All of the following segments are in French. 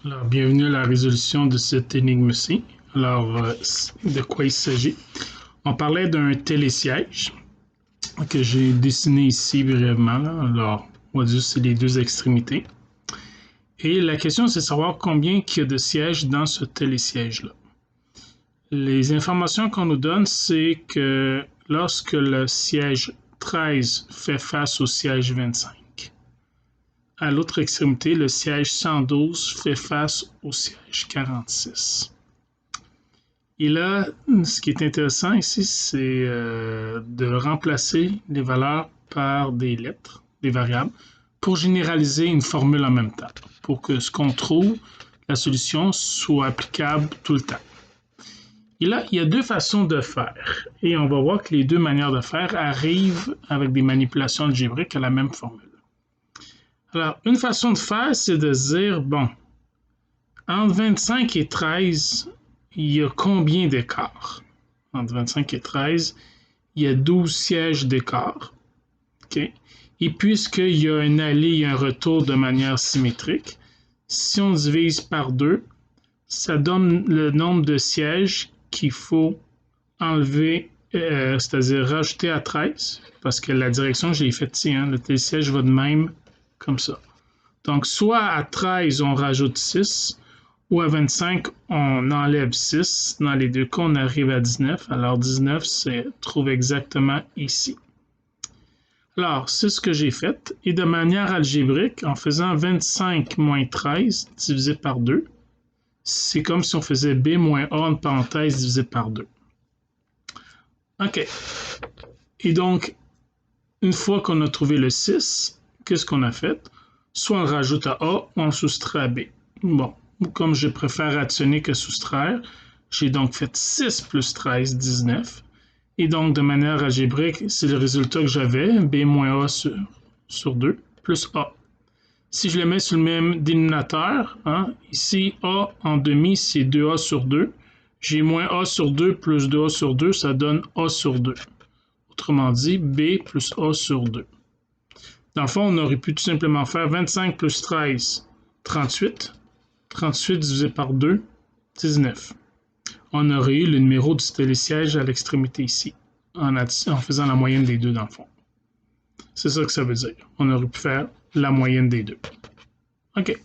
Alors, bienvenue à la résolution de cette énigme-ci. Alors, de quoi il s'agit? On parlait d'un télésiège que j'ai dessiné ici brièvement. Alors, on va dire que c'est les deux extrémités. Et la question, c'est de savoir combien il y a de sièges dans ce télésiège-là. Les informations qu'on nous donne, c'est que lorsque le siège 13 fait face au siège 25, à l'autre extrémité, le siège 112 fait face au siège 46. Et là, ce qui est intéressant ici, c'est de remplacer les valeurs par des lettres, des variables, pour généraliser une formule en même temps, pour que ce qu'on trouve, la solution, soit applicable tout le temps. Et là, il y a deux façons de faire. Et on va voir que les deux manières de faire arrivent avec des manipulations algébriques à la même formule. Alors, une façon de faire, c'est de dire, bon, entre 25 et 13, il y a combien d'écarts? Entre 25 et 13, il y a 12 sièges d'écart. Okay? Et puisqu'il y a un aller et un retour de manière symétrique, si on divise par 2, ça donne le nombre de sièges qu'il faut enlever, c'est-à-dire rajouter à 13, parce que la direction, je l'ai faite ici, hein, le télésiège va de même comme ça. Donc, soit à 13, on rajoute 6, ou à 25, on enlève 6. Dans les deux cas, on arrive à 19. Alors, 19 se trouve exactement ici. Alors, c'est ce que j'ai fait. Et de manière algébrique, en faisant 25 moins 13 divisé par 2, c'est comme si on faisait B moins A en parenthèse divisé par 2. OK. Et donc, une fois qu'on a trouvé le 6, qu'est-ce qu'on a fait? Soit on rajoute à A ou on soustrait à B. Bon, comme je préfère additionner que soustraire, j'ai donc fait 6 plus 13, 19. Et donc, de manière algébrique, c'est le résultat que j'avais, B moins A sur 2, plus A. Si je le mets sur le même dénominateur, hein, ici, A en demi, c'est 2A sur 2. J'ai moins A sur 2 plus 2A sur 2, ça donne A sur 2. Autrement dit, B plus A sur 2. Dans le fond, on aurait pu tout simplement faire 25 plus 13, 38. 38 divisé par 2, 19. On aurait eu le numéro du télésiège à l'extrémité ici, en faisant la moyenne des deux dans le fond. C'est ça que ça veut dire. On aurait pu faire la moyenne des deux. OK.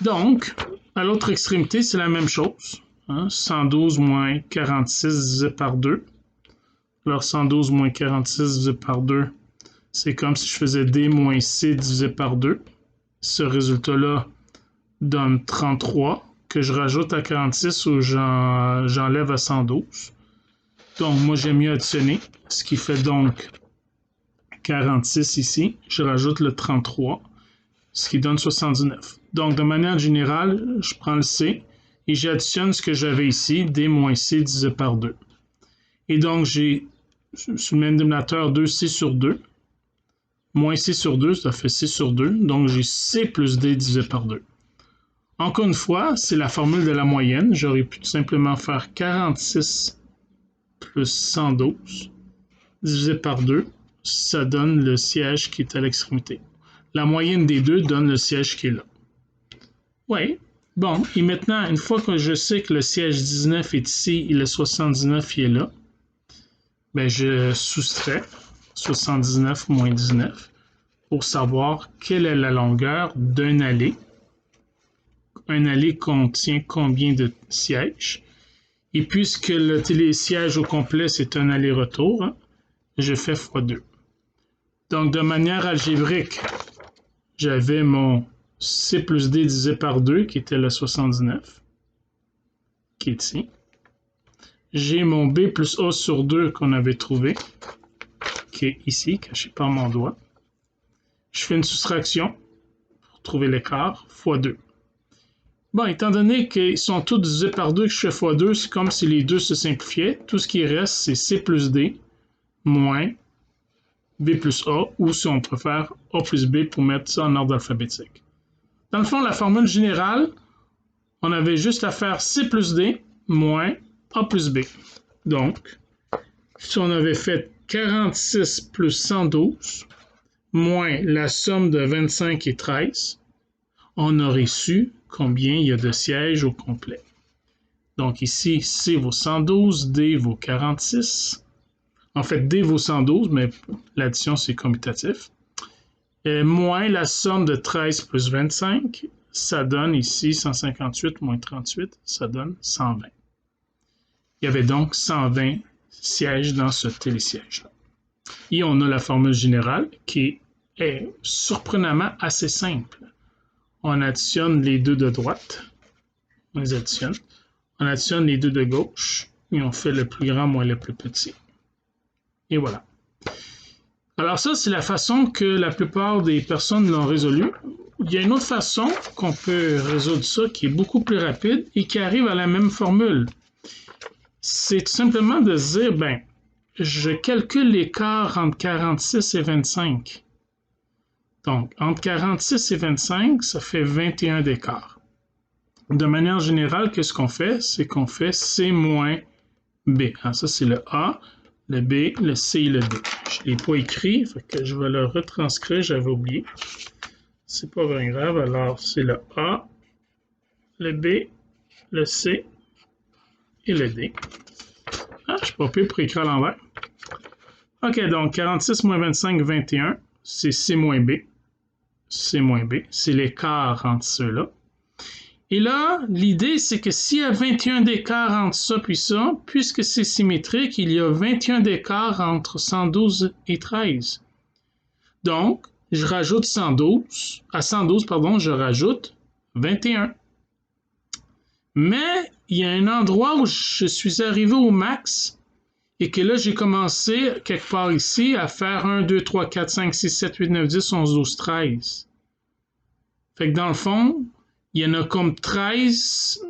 Donc, à l'autre extrémité, c'est la même chose. Hein? 112 moins 46 divisé par 2. Alors, 112 moins 46 divisé par 2, c'est comme si je faisais D moins C divisé par 2. Ce résultat-là donne 33, que je rajoute à 46 ou j'enlève à 112. Donc, moi, j'aime mieux additionner, ce qui fait donc 46 ici. Je rajoute le 33, ce qui donne 79. Donc, de manière générale, je prends le C et j'additionne ce que j'avais ici, D moins C divisé par 2. Et donc, j'ai sur le même dénominateur 2C sur 2. Moins C sur 2, ça fait C sur 2. Donc, j'ai C plus D divisé par 2. Encore une fois, c'est la formule de la moyenne. J'aurais pu tout simplement faire 46 plus 112 divisé par 2. Ça donne le siège qui est à l'extrémité. La moyenne des deux donne le siège qui est là. Oui. Bon, et maintenant, une fois que je sais que le siège 19 est ici et le 79 est là, ben je soustrais 79 moins 19 pour savoir quelle est la longueur d'un aller. Un aller contient combien de sièges? Et puisque le télésiège au complet, c'est un aller-retour, hein, je fais x2. Donc, de manière algébrique, j'avais mon C plus D divisé par 2, qui était le 79, qui est ici. J'ai mon B plus A sur 2 qu'on avait trouvé, qui est ici, caché par mon doigt. Je fais une soustraction pour trouver l'écart, x2. Bon, étant donné qu'ils sont tous divisés par 2 que je fais x2, c'est comme si les deux se simplifiaient. Tout ce qui reste, c'est C plus D moins B plus A, ou si on préfère, A plus B pour mettre ça en ordre alphabétique. Dans le fond, la formule générale, on avait juste à faire C plus D moins A plus B. Donc, si on avait fait 46 plus 112 moins la somme de 25 et 13, on aurait su combien il y a de sièges au complet. Donc ici, C vaut 112, D vaut 46. En fait, D vaut 112, mais l'addition, c'est commutatif. Et moins la somme de 13 plus 25, ça donne ici 158 moins 38, ça donne 120. Il y avait donc 120 sièges dans ce télésiège-là. Et on a la formule générale qui est surprenamment assez simple. On additionne les deux de droite, on les additionne. On additionne les deux de gauche et on fait le plus grand moins le plus petit. Et voilà. Alors ça, c'est la façon que la plupart des personnes l'ont résolu. Il y a une autre façon qu'on peut résoudre ça qui est beaucoup plus rapide et qui arrive à la même formule. C'est tout simplement de se dire, ben, je calcule l'écart entre 46 et 25. Donc, entre 46 et 25, ça fait 21 d'écart. De manière générale, qu'est-ce qu'on fait? C'est qu'on fait C moins B. Alors ça, c'est le A, le B, le C et le D. Je ne l'ai pas écrit, fait que je vais le retranscrire, j'avais oublié. C'est pas bien grave. Alors, c'est le A, le B, le C et le D. Ah, je ne suis pas pire pour écrire à l'envers. OK, donc 46 moins 25, 21, c'est C moins B. C moins B, c'est l'écart entre ceux-là. Et là, l'idée, c'est que s'il y a 21 d'écart entre ça puis ça, puisque c'est symétrique, il y a 21 d'écart entre 112 et 13. Donc, je rajoute 112. À 112, pardon, je rajoute 21. Mais il y a un endroit où je suis arrivé au max et que là, j'ai commencé quelque part ici à faire 1, 2, 3, 4, 5, 6, 7, 8, 9, 10, 11, 12, 13. Fait que dans le fond, il y en a comme 13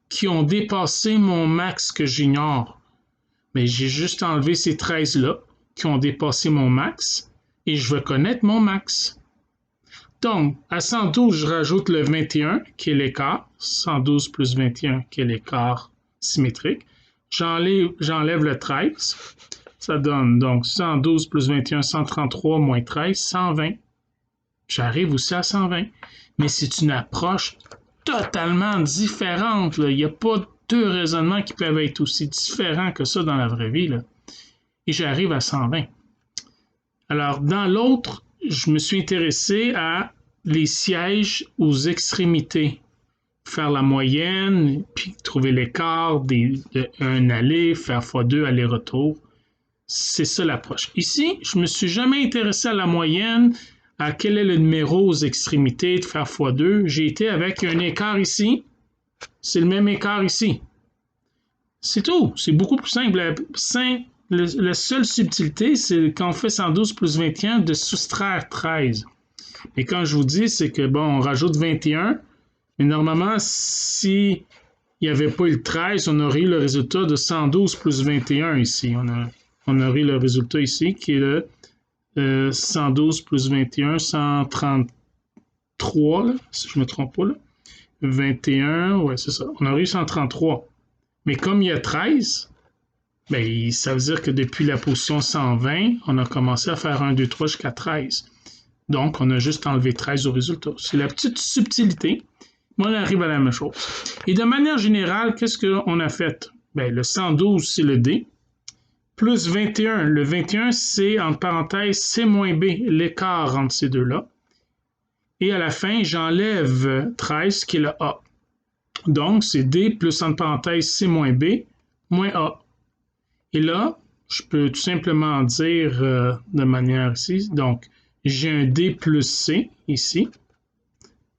qui ont dépassé mon max que j'ignore. Mais j'ai juste enlevé ces 13-là qui ont dépassé mon max et je veux connaître mon max. Donc, à 112, je rajoute le 21 qui est l'écart. 112 plus 21 qui est l'écart symétrique. J'enlève le 13. Ça donne donc 112 plus 21, 133 moins 13, 120. J'arrive aussi à 120. Mais c'est une approche totalement différente. Là. Il n'y a pas deux raisonnements qui peuvent être aussi différents que ça dans la vraie vie. Là. Et j'arrive à 120. Alors, dans l'autre, je me suis intéressé à les sièges aux extrémités. Faire la moyenne, puis trouver l'écart d'un aller, faire x2 aller-retour. C'est ça l'approche. Ici, je ne me suis jamais intéressé à la moyenne, à quel est le numéro aux extrémités, de faire x2. J'ai été avec un écart ici. C'est le même écart ici. C'est tout. C'est beaucoup plus simple. La seule subtilité, c'est quand on fait 112 plus 21 de soustraire 13. Et quand je vous dis, c'est que, bon, on rajoute 21, mais normalement, si il n'y avait pas eu le 13, on aurait eu le résultat de 112 plus 21 ici. On aurait eu le résultat ici qui est le 112 plus 21, 133, là, si je ne me trompe pas. Là. 21, ouais, c'est ça. On aurait eu 133. Mais comme il y a 13, ben, ça veut dire que depuis la position 120, on a commencé à faire 1, 2, 3 jusqu'à 13. Donc, on a juste enlevé 13 au résultat. C'est la petite subtilité. Mais on arrive à la même chose. Et de manière générale, qu'est-ce qu'on a fait? Ben, le 112, c'est le D. Plus 21. Le 21, c'est, entre parenthèses, C moins B, l'écart entre ces deux-là. Et à la fin, j'enlève 13, qui est le A. Donc, c'est D plus, entre parenthèses, C moins B, moins A. Et là, je peux tout simplement dire de manière ici, donc, j'ai un D plus C ici,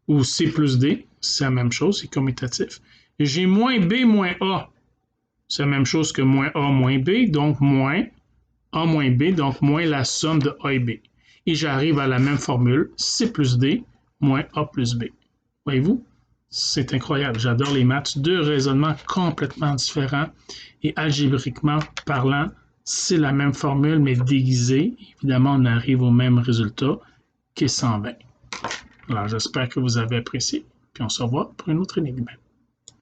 ou C plus D, c'est la même chose, c'est commutatif. J'ai moins B moins A, c'est la même chose que moins A moins B, donc moins A moins B, donc moins la somme de A et B. Et j'arrive à la même formule, C plus D moins A plus B. Voyez-vous? C'est incroyable, j'adore les maths, deux raisonnements complètement différents et algébriquement parlant, c'est la même formule mais déguisée. Évidemment, on arrive au même résultat qui est 120. Alors, j'espère que vous avez apprécié, puis on se revoit pour une autre énigme.